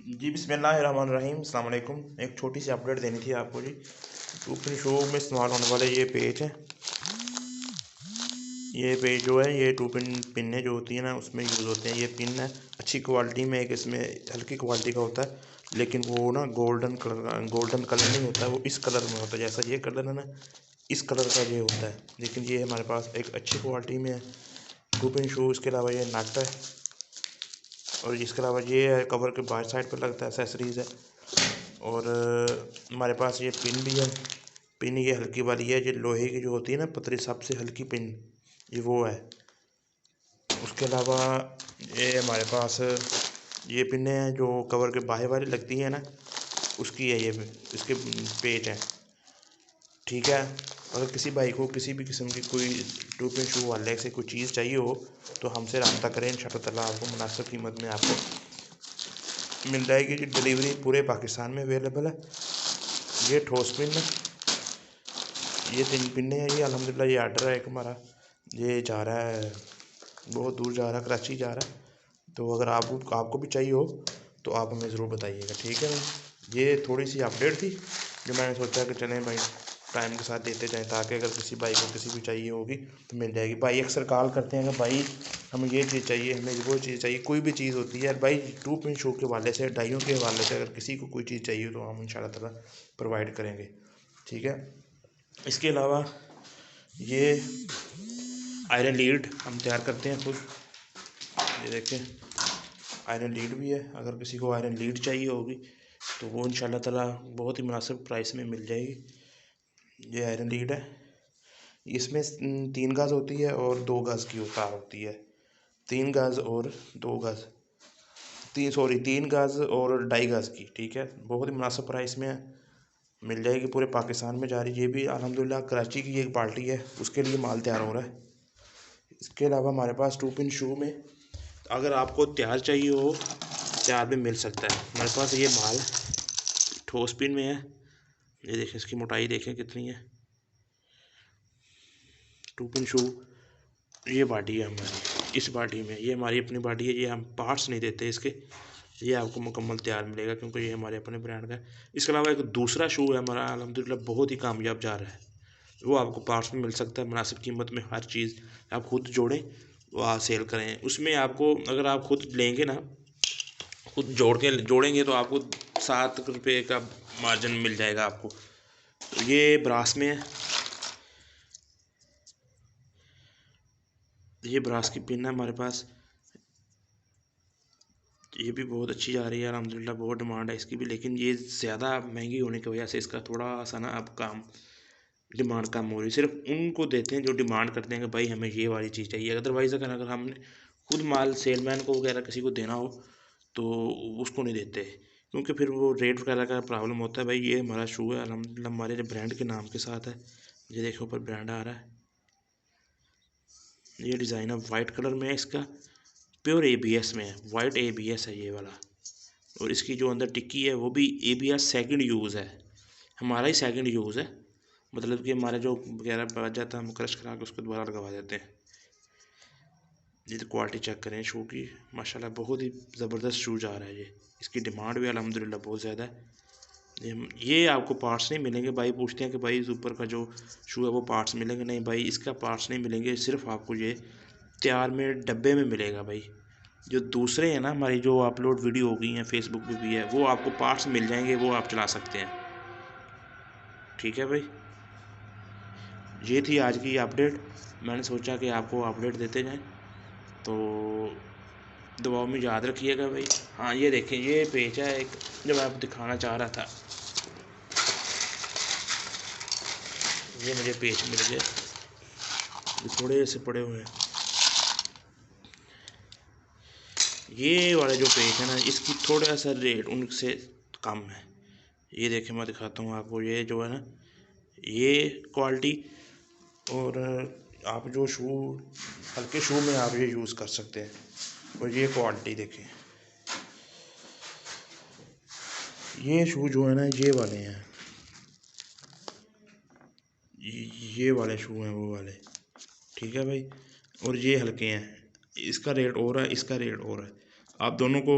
जी बिस्मिल्लाहिर्रहमानिर्रहीम, अस्सलाम वालेकुम। एक छोटी सी अपडेट देनी थी आपको जी। टू पिन शू में इस्तेमाल होने वाले ये पेज है। ये पेज जो है ये टू पिन जो होती है ना उसमें यूज़ होते हैं। ये पिन है अच्छी क्वालिटी में, एक इसमें हल्की क्वालिटी का होता है, लेकिन वो ना गोल्डन कलर नहीं होता है, वो इस कलर में होता है। जैसा ये कलर है ना, इस कलर का ये होता है। लेकिन ये हमारे पास एक अच्छी क्वालिटी में है टू पिन शू। इसके अलावा ये नट है, और इसके अलावा ये है कवर के बाहर साइड पर लगता है, एसेसरीज़ है। और हमारे पास ये पिन भी है। पिन ये हल्की वाली है, जो लोहे की जो होती है ना पतली, सबसे हल्की पिन ये वो है। उसके अलावा ये हमारे पास ये पिन है जो कवर के बाहर वाली लगती है ना, उसकी है ये इसके पेज हैं। ठीक है, अगर किसी भाई को किसी भी किस्म की कोई टू पिन शू वाले से कोई चीज़ चाहिए हो तो हमसे रब्ता करें। इंशाअल्लाह ताला आपको मुनासिब कीमत में आपको मिल जाएगी जी। डिलीवरी पूरे पाकिस्तान में अवेलेबल है। ये ठोस पिन है, ये 3 पिन है। ये अल्हम्दुलिल्लाह ये आर्डर है एक हमारा, ये जा रहा है बहुत दूर जा रहा है, कराची जा रहा है। तो अगर आपको भी चाहिए हो तो आप हमें ज़रूर बताइएगा, ठीक है भाई। ये थोड़ी सी अपडेट थी जो मैंने सोचा कि चलें भाई टाइम के साथ देते जाएं, ताकि अगर किसी भाई को किसी भी चाहिए होगी तो मिल जाएगी। भाई अक्सर कॉल करते हैं कि भाई हमें ये चीज़ चाहिए, हमें वो चीज़ चाहिए, कोई भी चीज़ होती है भाई टू पिन शू के हवाले से, डाइयों के हवाले से अगर किसी को कोई चीज़ चाहिए तो हम इंशाल्लाह ताला प्रोवाइड करेंगे, ठीक है। इसके अलावा ये आयरन लीड हम तैयार करते हैं खुद। ये देखें आयरन लीड भी है, अगर किसी को आयरन लीड चाहिए होगी तो वो इंशाल्लाह ताला बहुत ही मुनासिब प्राइस में मिल जाएगी। ये आयरन लीड है, इसमें 3 गज़ होती है और 2 गज़ की तार होती है। 3 गज़ और 2 गज़, 3 गज़ और 2.5 गज़ की, ठीक है। बहुत ही मुनासिब प्राइस में मिल जाएगी, पूरे पाकिस्तान में जा रही है। ये भी अल्हम्दुलिल्लाह कराची की एक पार्टी है, उसके लिए माल तैयार हो रहा है। इसके अलावा हमारे पास टू पिन शू में अगर आपको तैयार चाहिए हो, तैयार भी मिल सकता है। हमारे पास ये माल ठोस पिन में है। ये देखें, इसकी मोटाई देखें कितनी है। टू पिन शू ये बाडी है हमारी, इस बाडी में ये हमारी अपनी बाडी है। ये हम पार्ट्स नहीं देते इसके, ये आपको मुकम्मल तैयार मिलेगा क्योंकि ये हमारे अपने ब्रांड का है। इसके अलावा एक दूसरा शू है हमारा, अल्हम्दुलिल्लाह बहुत ही कामयाब जा रहा है। वो आपको पार्ट्स में मिल सकता है मुनासिब कीमत में। हर चीज़ आप खुद जोड़ें, वो आप सेल करें। उसमें आपको अगर आप खुद लेंगे ना, खुद जोड़ेंगे तो आपको 7 रुपये का मार्जिन मिल जाएगा आपको। तो ये ब्रास में है, ये ब्रास की पिन है हमारे पास। ये भी बहुत अच्छी जा रही है अल्हम्दुलिल्लाह, बहुत डिमांड है इसकी भी। लेकिन ये ज़्यादा महंगी होने की वजह से इसका थोड़ा सा ना अब डिमांड कम हो रही है। सिर्फ उनको देते हैं जो डिमांड करते हैं कि भाई हमें ये वाली चीज़ चाहिए। अदरवाइज़ अगर हमने खुद माल सेलमैन को वगैरह किसी को देना हो तो उसको नहीं देते, क्योंकि फिर वो रेट वगैरह का प्रॉब्लम होता है। भाई ये हमारा शू है अल्हम्दुलिल्लाह हमारे ब्रांड के नाम के साथ है। ये देखो ऊपर ब्रांड आ रहा है। ये डिज़ाइन है वाइट कलर में है, इसका प्योर ABS में है, वाइट ABS है ये वाला। और इसकी जो अंदर टिक्की है वो भी ABS सेकंड यूज़ है, हमारा ही सेकंड यूज़ है। मतलब कि हमारा जो वगैरह बच जाता है हम क्रश करा के उसको दोबारा लगवा देते हैं। ये तो क्वालिटी चेक करें शू की, माशाल्लाह बहुत ही ज़बरदस्त शू जा रहा है ये। इसकी डिमांड भी अल्हम्दुलिल्लाह बहुत ज़्यादा है। ये आपको पार्ट्स नहीं मिलेंगे। भाई पूछते हैं कि भाई ऊपर का जो शू है वो पार्ट्स मिलेंगे, नहीं भाई इसका पार्ट्स नहीं मिलेंगे, सिर्फ आपको ये तैयार में डब्बे में मिलेगा। भाई जो दूसरे हैं ना हमारी जो अपलोड वीडियो हो गई हैं फेसबुक पे भी है, वो आपको पार्ट्स मिल जाएंगे, वो आप चला सकते हैं, ठीक है भाई। ये थी आज की अपडेट, मैंने सोचा कि आपको अपडेट देते जाएं, तो दुआओं में याद रखिएगा भाई। हाँ ये देखें, ये पेज है एक जो मैं आपको दिखाना चाह रहा था, ये मुझे पेज मिल गए, थोड़े ऐसे पड़े हुए हैं। ये वाले जो पेज है ना, इसकी थोड़ा सा रेट उनसे कम है। ये देखें मैं दिखाता हूँ आपको, ये जो है ना ये क्वालिटी, और आप जो शू हल्के शू में आप ये यूज़ कर सकते हैं। और ये क्वालिटी देखें, ये शू जो है ना ये वाले हैं, ये वाले शू हैं वो वाले, ठीक है भाई। और ये हल्के हैं, इसका रेट और है, इसका रेट और है। आप दोनों को